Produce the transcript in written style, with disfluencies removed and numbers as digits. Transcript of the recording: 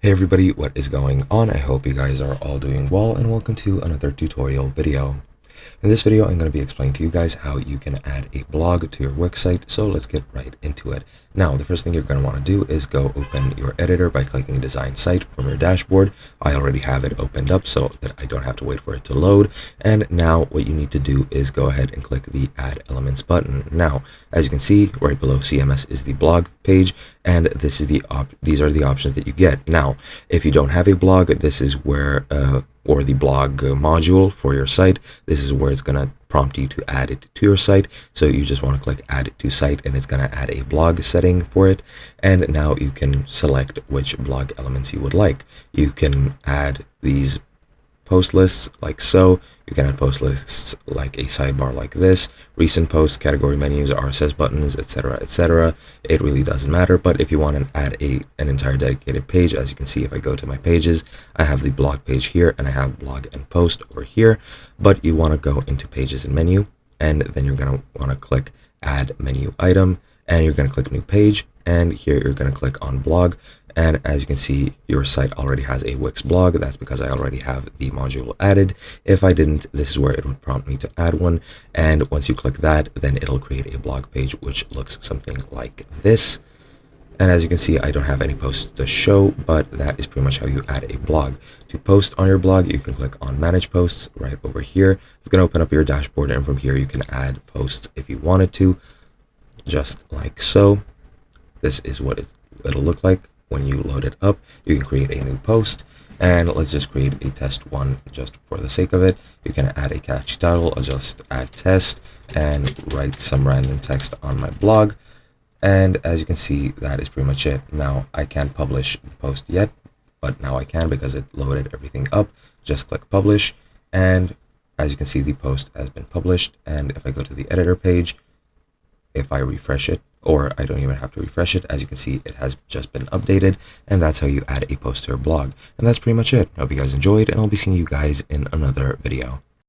Hey everybody, what is going on? I hope you guys are all doing well and welcome to another tutorial video. In this video, I'm going to be explaining to you guys how you can add a blog to your Wix site, so let's get right into it. Now, the first thing you're going to want to do is go open your editor by clicking Design Site from your dashboard. I already have it opened up so that I don't have to wait for it to load. And now what you need to do is go ahead and click the Add Elements button. Now, as you can see, right below CMS is the blog page, and these are the options that you get. Now, if you don't have a blog, this is where or the blog module for your site, this is where it's going to prompt you to add it to your site. So you just want to click Add it to Site, and it's going to add a blog setting for it. And now you can select which blog elements you would like. You can add these post lists like so. You can add post lists like a sidebar like this, recent posts, category menus, RSS buttons, etc., etc. It really doesn't matter. But if you want to add an entire dedicated page, as you can see, if I go to my pages, I have the blog page here and I have blog and post over here. But you want to go into pages and menu, and then you're going to want to click add menu item, and you're going to click new page, and here you're going to click on blog. And as you can see, your site already has a Wix blog. That's because I already have the module added. If I didn't, this is where it would prompt me to add one. And once you click that, then it'll create a blog page, which looks something like this. And as you can see, I don't have any posts to show, but that is pretty much how you add a blog. To post on your blog, you can click on Manage Posts right over here. It's going to open up your dashboard, and from here you can add posts if you wanted to, just like so. This is what it'll look like. When you load it up, you can create a new post, and let's just create a test one just for the sake of it. You can add a catchy title. I'll just add test and write some random text on my blog. And as you can see, that is pretty much it. Now, I can't publish the post yet, but now I can because it loaded everything up. Just click publish, and as you can see, the post has been published. And if I go to the editor page, if I refresh it, or I don't even have to refresh it, as you can see, it has just been updated. And that's how you add a post to your blog. And that's pretty much it. I hope you guys enjoyed, and I'll be seeing you guys in another video.